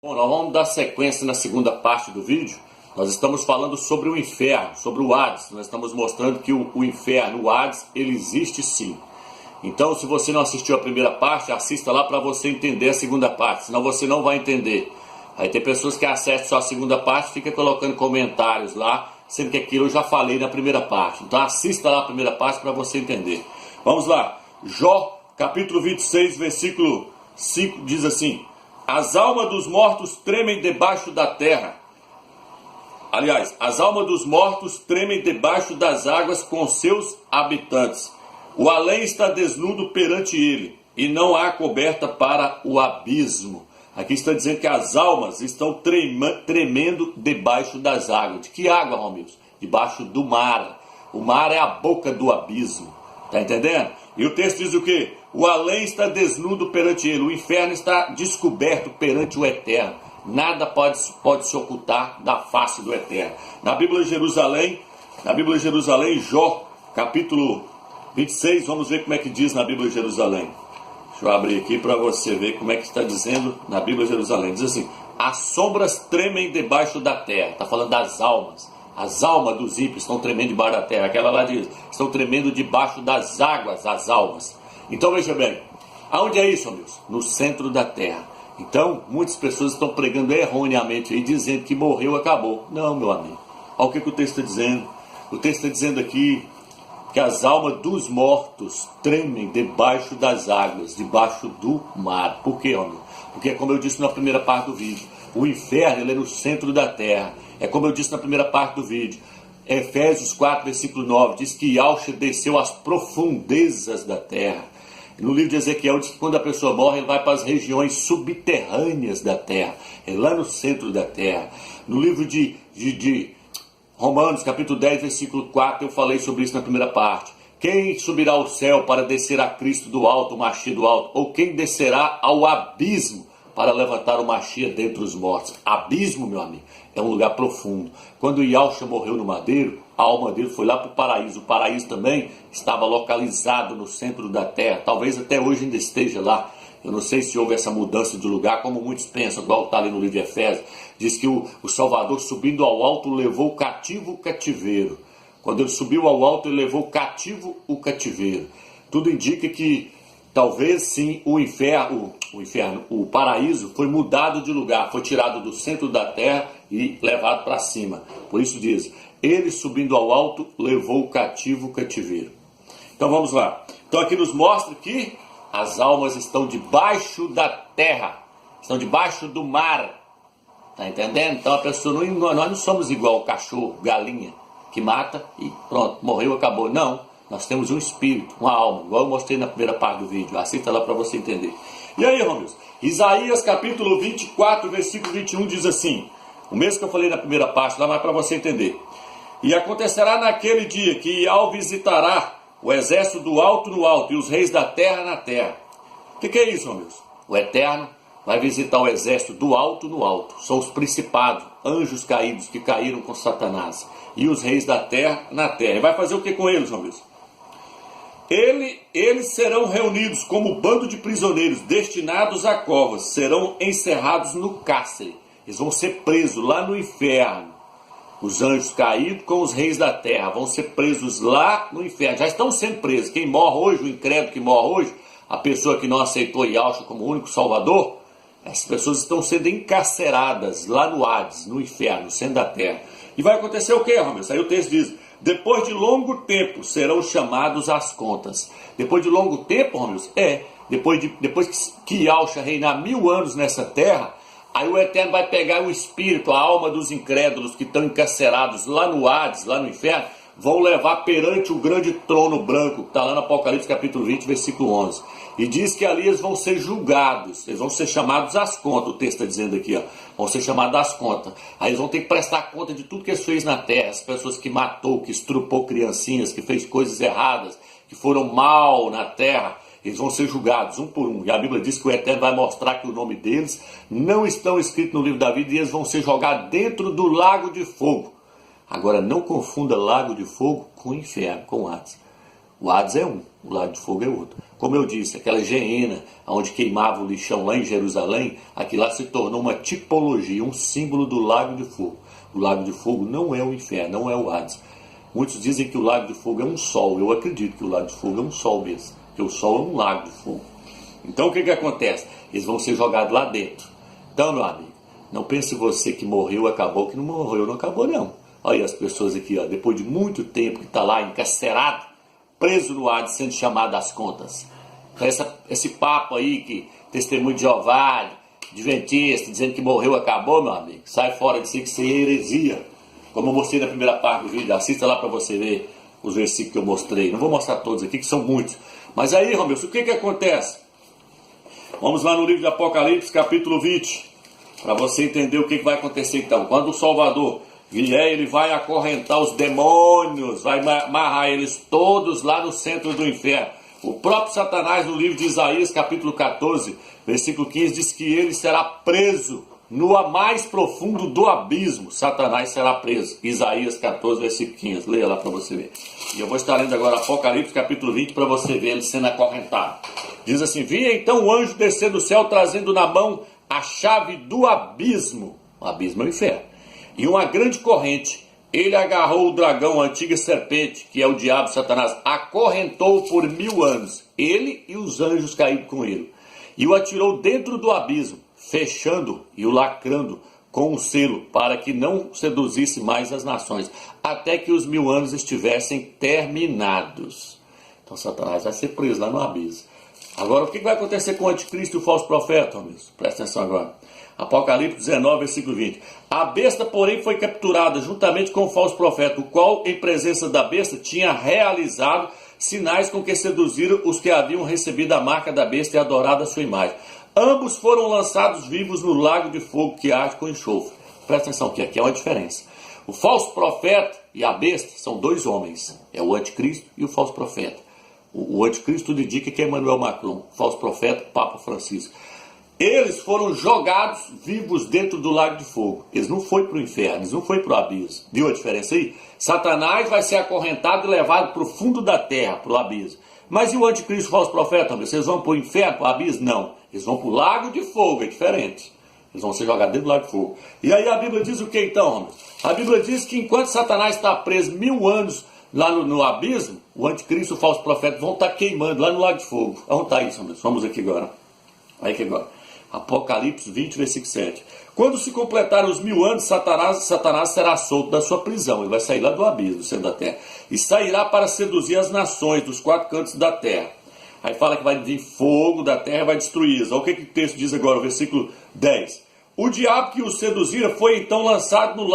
Bom, nós vamos dar sequência na segunda parte do vídeo. Nós estamos falando sobre o inferno, sobre o Hades. Nós estamos mostrando que o inferno, o Hades, ele existe sim. Então, se você não assistiu a primeira parte, assista lá para você entender a segunda parte, senão você não vai entender. Aí tem pessoas que acessam só a segunda parte e ficam colocando comentários lá, sendo que aquilo eu já falei na primeira parte. Então assista lá a primeira parte para você entender. Vamos lá. Jó, capítulo 26, versículo 5, diz assim: as almas dos mortos tremem debaixo da terra. Aliás, as almas dos mortos tremem debaixo das águas com seus habitantes. O além está desnudo perante ele, e não há coberta para o abismo. Aqui está dizendo que as almas estão tremendo debaixo das águas. De que água, Romilson? Debaixo do mar. O mar é a boca do abismo. Está entendendo? E o texto diz o quê? O além está desnudo perante ele. O inferno está descoberto perante o eterno. Nada pode se ocultar da face do eterno. Na Bíblia de Jerusalém, Jó, capítulo 26, vamos ver como é que diz na Bíblia de Jerusalém. Deixa eu abrir aqui para você ver como é que está dizendo na Bíblia de Jerusalém. Diz assim: as sombras tremem debaixo da terra. Está falando das almas. As almas dos ímpios estão tremendo debaixo da terra. Aquela lá diz: estão tremendo debaixo das águas, as almas. Então veja bem, aonde é isso, amigos? No centro da terra. Então, muitas pessoas estão pregando erroneamente aí, dizendo que morreu, acabou. Não, meu amigo. Olha o que o texto está dizendo. O texto está dizendo aqui que as almas dos mortos tremem debaixo das águas, debaixo do mar. Por quê, amigo? Porque, como eu disse na primeira parte do vídeo, o inferno ele é no centro da terra. É como eu disse na primeira parte do vídeo. Efésios 4, versículo 9, diz que Yahshua desceu às profundezas da terra. No livro de Ezequiel diz que quando a pessoa morre, ele vai para as regiões subterrâneas da terra. É lá no centro da terra. No livro de Romanos, capítulo 10, versículo 4, eu falei sobre isso na primeira parte. Quem subirá ao céu para descer a Cristo do alto, o Machia do alto? Ou quem descerá ao abismo para levantar o Machia dentre os mortos? Abismo, meu amigo, é um lugar profundo. Quando Yahshua morreu no madeiro, a alma dele foi lá para o paraíso. O paraíso também estava localizado no centro da terra. Talvez até hoje ainda esteja lá. Eu não sei se houve essa mudança de lugar, como muitos pensam, igual está ali no livro de Efésios. Diz que o Salvador, subindo ao alto, levou cativo o cativeiro. Quando ele subiu ao alto, ele levou cativo o cativeiro. Tudo indica que talvez sim o paraíso foi mudado de lugar, foi tirado do centro da terra e levado para cima. Por isso diz, ele subindo ao alto, levou cativo o cativeiro. Então vamos lá. Então aqui nos mostra que as almas estão debaixo da terra, estão debaixo do mar. Está entendendo? Então a pessoa, nós não somos igual o cachorro, galinha, que mata e pronto, morreu, acabou. Não, nós temos um espírito, uma alma, igual eu mostrei na primeira parte do vídeo. Assista lá para você entender. E aí, Romilson? Isaías capítulo 24, versículo 21 diz assim, o mesmo que eu falei na primeira parte, lá mais para você entender. E acontecerá naquele dia que Yahweh visitará o exército do alto no alto e os reis da terra na terra. O que é isso, Romilson? O Eterno vai visitar o exército do alto no alto. São os principados, anjos caídos que caíram com Satanás. E os reis da terra na terra. E vai fazer o que com eles, Romilson? Eles serão reunidos como bando de prisioneiros destinados a covas. Serão encerrados no cárcere. Eles vão ser presos lá no inferno. Os anjos caídos com os reis da terra vão ser presos lá no inferno. Já estão sendo presos. Quem morre hoje, o incrédulo que morre hoje, a pessoa que não aceitou Yahshua como único salvador, essas pessoas estão sendo encarceradas lá no Hades, no inferno, no centro da terra. E vai acontecer o quê, Romilson? Aí o texto diz, depois de longo tempo serão chamados às contas. Depois de longo tempo, Romilson? Depois que Yahshua reinar 1000 anos nessa terra, aí o Eterno vai pegar o espírito, a alma dos incrédulos que estão encarcerados lá no Hades, lá no inferno, vão levar perante o grande trono branco, que está lá no Apocalipse capítulo 20, versículo 11. E diz que ali eles vão ser julgados, eles vão ser chamados às contas, o texto está dizendo aqui, ó, vão ser chamados às contas. Aí eles vão ter que prestar conta de tudo que eles fez na terra, as pessoas que matou, que estrupou criancinhas, que fez coisas erradas, que foram mal na terra. Eles vão ser julgados um por um. E a Bíblia diz que o Eterno vai mostrar que o nome deles não estão escritos no livro da vida e eles vão ser jogados dentro do lago de fogo. Agora, não confunda lago de fogo com o inferno, com o Hades. O Hades é um, o lago de fogo é outro. Como eu disse, aquela geena, onde queimava o lixão lá em Jerusalém, aquilo lá se tornou uma tipologia, um símbolo do lago de fogo. O lago de fogo não é o inferno, não é o Hades. Muitos dizem que o lago de fogo é um sol. Eu acredito que o lago de fogo é um sol mesmo, porque o sol é um lago de fogo. Então o que acontece? Eles vão ser jogados lá dentro. Então, meu amigo, não pense você que morreu, acabou, que não morreu, não acabou não. Olha as pessoas aqui, ó, depois de muito tempo que está lá encarcerado, preso no Hades, sendo chamado às contas. Esse papo aí que testemunho de Jeová, adventista, dizendo que morreu, acabou, meu amigo, sai fora disso que isso é heresia. Como eu mostrei na primeira parte do vídeo, assista lá para você ver os versículos que eu mostrei. Não vou mostrar todos aqui, que são muitos. Mas aí, Romilson, o que acontece? Vamos lá no livro de Apocalipse, capítulo 20, para você entender o que vai acontecer então. Quando o Salvador vier, ele vai acorrentar os demônios, vai amarrar eles todos lá no centro do inferno. O próprio Satanás, no livro de Isaías, capítulo 14, versículo 15, diz que ele será preso no mais profundo do abismo. Satanás será preso. Isaías 14, versículo 15. Leia lá para você ver. E eu vou estar lendo agora Apocalipse, capítulo 20, para você ver ele sendo acorrentado. Diz assim: via então o anjo descer do céu, trazendo na mão a chave do abismo. O abismo é o inferno. E uma grande corrente. Ele agarrou o dragão, a antiga serpente, que é o diabo, Satanás, acorrentou por 1000 anos, ele e os anjos caíram com ele, e o atirou dentro do abismo, fechando e o lacrando com um selo, para que não seduzisse mais as nações, até que os 1000 anos estivessem terminados. Então Satanás vai ser preso lá no abismo. Agora, o que vai acontecer com o anticristo e o falso profeta, amigos? Presta atenção agora. Apocalipse 19, versículo 20. A besta, porém, foi capturada juntamente com o falso profeta, o qual, em presença da besta, tinha realizado sinais com que seduziram os que haviam recebido a marca da besta e adorado a sua imagem. Ambos foram lançados vivos no lago de fogo que arde com enxofre. Presta atenção, que aqui é uma diferença. O falso profeta e a besta são dois homens. É o anticristo e o falso profeta. O anticristo tudo indica que é Emmanuel Macron. O falso profeta, Papa Francisco. Eles foram jogados vivos dentro do lago de fogo. Eles não foram para o inferno, eles não foram para o abismo. Viu a diferença aí? Satanás vai ser acorrentado e levado para o fundo da terra, para o abismo. Mas e o anticristo e o falso profeta? Vocês vão para o inferno, para o abismo? Não. Eles vão para o lago de fogo, é diferente. Eles vão ser jogados dentro do lago de fogo. E aí a Bíblia diz o que então, homem? A Bíblia diz que enquanto Satanás está preso 1000 anos lá no abismo, o anticristo e o falso profeta vão estar queimando lá no lago de fogo. Onde está isso, homem? Vamos aqui agora. Aí que agora. Apocalipse 20, versículo 7. Quando se completarem os 1000 anos, Satanás será solto da sua prisão. Ele vai sair lá do abismo, do centro da terra. E sairá para seduzir as nações dos 4 cantos da terra. Aí fala que vai vir fogo da terra e vai destruí-las. Olha o que o texto diz agora, o versículo 10. O diabo que os seduzira foi então lançado no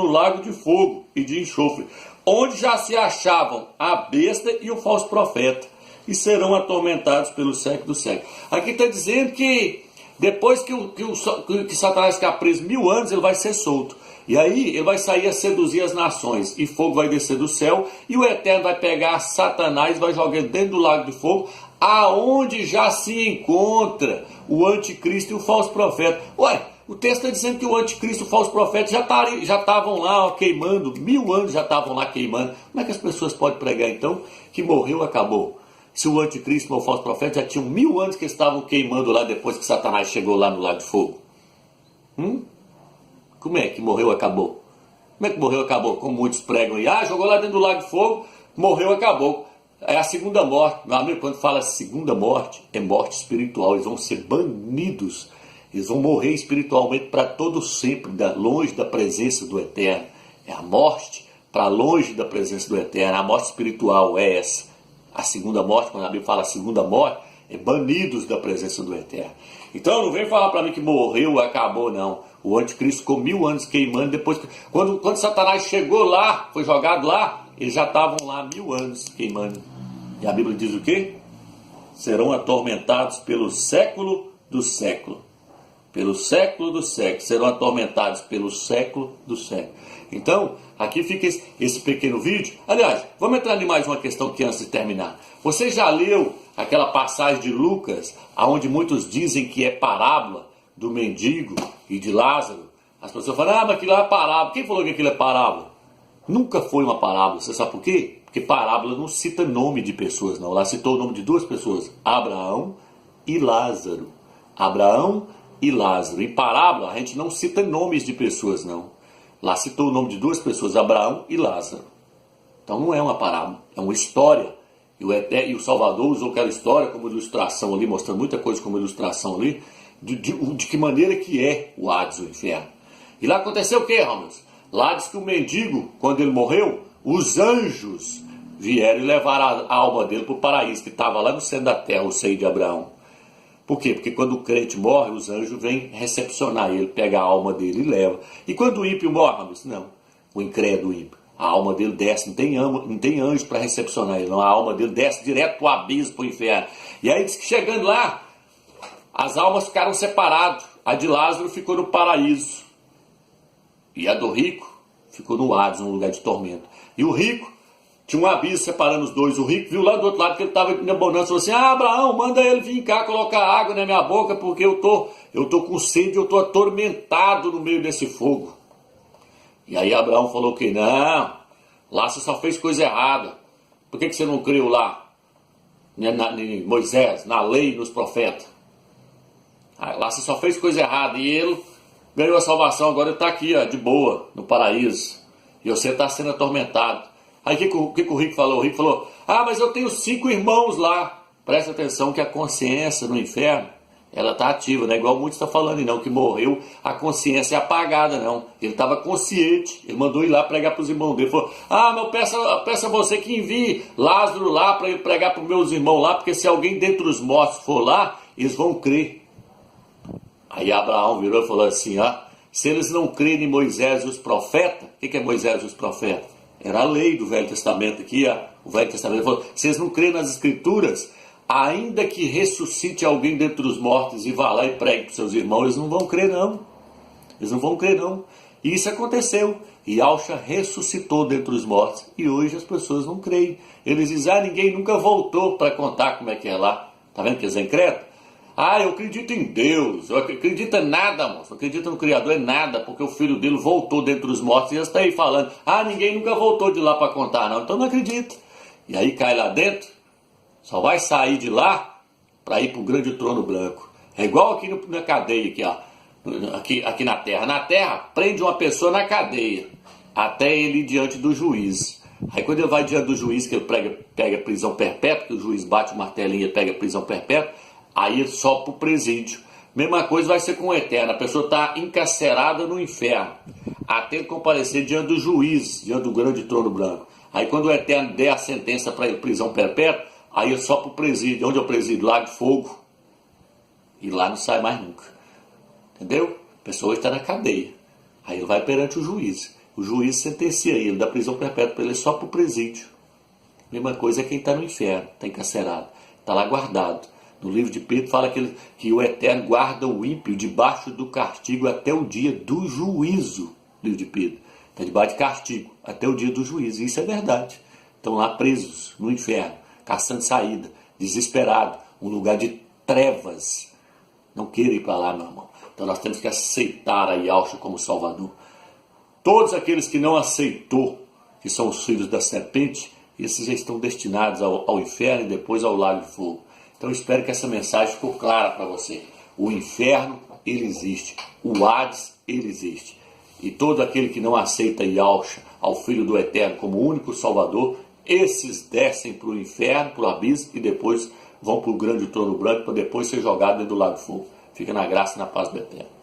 lago de fogo e de enxofre, onde já se achavam a besta e o falso profeta, e serão atormentados pelo século dos séculos. Aqui está dizendo que depois que Satanás ficar preso 1000 anos, ele vai ser solto. E aí ele vai sair a seduzir as nações, e fogo vai descer do céu, e o Eterno vai pegar Satanás, vai jogar dentro do lago de fogo, aonde já se encontra o anticristo e o falso profeta. Ué, o texto está dizendo que o anticristo e o falso profeta já estavam lá ó, queimando, 1000 anos já estavam lá queimando. Como é que as pessoas podem pregar então que morreu, acabou? Se o anticristo ou o falso profeta já tinham 1000 anos que estavam queimando lá depois que Satanás chegou lá no lago de fogo. Como é que morreu, acabou? Como é que morreu, acabou? Como muitos pregam aí. Jogou lá dentro do lago de fogo, morreu, acabou. É a segunda morte. Meu amigo, quando fala segunda morte, é morte espiritual. Eles vão ser banidos. Eles vão morrer espiritualmente para todo sempre, longe da presença do Eterno. É a morte para longe da presença do Eterno. A morte espiritual é essa. A segunda morte, quando a Bíblia fala segunda morte, é banidos da presença do Eterno. Então não vem falar para mim que morreu, acabou, não. O anticristo ficou 1000 anos queimando, depois quando Satanás chegou lá, foi jogado lá, eles já estavam lá 1000 anos queimando. E a Bíblia diz o quê? Serão atormentados pelo século do século. Pelo século do século. Serão atormentados pelo século do século. Então, aqui fica esse pequeno vídeo. Aliás, vamos entrar em mais uma questão que antes de terminar. Você já leu aquela passagem de Lucas, onde muitos dizem que é parábola do mendigo e de Lázaro? As pessoas falam, mas aquilo é parábola. Quem falou que aquilo é parábola? Nunca foi uma parábola. Você sabe por quê? Porque parábola não cita nome de pessoas, não. Lá citou o nome de duas pessoas, Abraão e Lázaro. Abraão e Lázaro. Em parábola, a gente não cita nomes de pessoas, não. Lá citou o nome de duas pessoas, Abraão e Lázaro. Então não é uma parábola, é uma história. E o Salvador usou aquela história como ilustração ali, mostrando muita coisa como ilustração ali, de que maneira que é o Hades, o inferno. E lá aconteceu o quê, Ramos? Lá diz que o mendigo, quando ele morreu, os anjos vieram e levaram a alma dele para o paraíso, que estava lá no centro da terra, o seio de Abraão. Por quê? Porque quando o crente morre, os anjos vêm recepcionar ele, pega a alma dele e leva. E quando o ímpio morre, Ramos? Não. O incrédulo ímpio. A alma dele desce, não tem anjo para recepcionar ele, não. A alma dele desce direto para o abismo, para o inferno. E aí diz que chegando lá, as almas ficaram separadas. A de Lázaro ficou no paraíso. E a do rico ficou no Hades, num lugar de tormento. E o rico, tinha um abismo separando os dois. O rico viu lá do outro lado que ele estava em abundância. Falou assim, Abraão, manda ele vir cá colocar água na minha boca, porque eu tô com sede, eu estou atormentado no meio desse fogo. E aí Abraão falou que não, lá você só fez coisa errada. Por que você não creu lá? Em Moisés, na lei e nos profetas. Aí, lá você só fez coisa errada. E ele ganhou a salvação, agora ele está aqui, ó, de boa, no paraíso. E você está sendo atormentado. Aí o que o rico falou? O rico falou, mas eu tenho 5 irmãos lá. Presta atenção que a consciência no inferno, ela está ativa, não é igual muitos estão falando, não, que morreu, a consciência é apagada, não. Ele estava consciente, ele mandou ir lá pregar para os irmãos dele. Falou, mas eu peço a você que envie Lázaro lá para ele pregar para os meus irmãos lá, porque se alguém dentre os mortos for lá, eles vão crer. Aí Abraão virou e falou assim, se eles não crerem em Moisés e os profetas, o que é Moisés e os profetas? Era a lei do Velho Testamento aqui, o Velho Testamento falou, se eles não crerem nas Escrituras, ainda que ressuscite alguém dentre os mortos e vá lá e pregue para os seus irmãos, eles não vão crer não. Eles não vão crer não. E isso aconteceu. E Alcha ressuscitou dentre os mortos. E hoje as pessoas não creem. Eles dizem, ninguém nunca voltou para contar como é que é lá. Tá vendo que eles incrédulos? Eu acredito em Deus. Eu acredito em nada, moço. Eu acredito no Criador é nada, porque o filho dele voltou dentre os mortos. E eles estão aí falando, ninguém nunca voltou de lá para contar não. Então não acredita. E aí cai lá dentro. Só vai sair de lá para ir para o grande trono branco. É igual aqui na cadeia, aqui na terra. Na terra, prende uma pessoa na cadeia, até ele ir diante do juiz. Aí quando ele vai diante do juiz, que ele pega prisão perpétua, que o juiz bate o martelinho e pega prisão perpétua, aí ele sobe para o presídio. Mesma coisa vai ser com o eterno. A pessoa está encarcerada no inferno, até ele comparecer diante do juiz, diante do grande trono branco. Aí quando o eterno der a sentença para ele, prisão perpétua, aí é só para o presídio. Onde é o presídio? Lago de Fogo. E lá não sai mais nunca. Entendeu? A pessoa está na cadeia. Aí ele vai perante o juiz. O juiz sentencia ele, dá prisão perpétua para ele só para o presídio. Mesma coisa é quem está no inferno, está encarcerado. Está lá guardado. No livro de Pedro fala que o Eterno guarda o ímpio debaixo do castigo até o dia do juízo. Livro de Pedro. Está debaixo de castigo até o dia do juízo. E isso é verdade. Estão lá presos no inferno, caçando saída, desesperado, um lugar de trevas. Não queira ir para lá, meu irmão. Então nós temos que aceitar a Yahshua como Salvador. Todos aqueles que não aceitou, que são os filhos da serpente, esses já estão destinados ao inferno e depois ao lago de fogo. Então espero que essa mensagem ficou clara para você. O inferno, ele existe. O Hades, ele existe. E todo aquele que não aceita Yahshua, ao Filho do Eterno, como único Salvador, esses descem para o inferno, para o abismo, e depois vão para o grande trono branco, para depois ser jogado dentro do lago de fogo. Fica na graça e na paz do Eterno.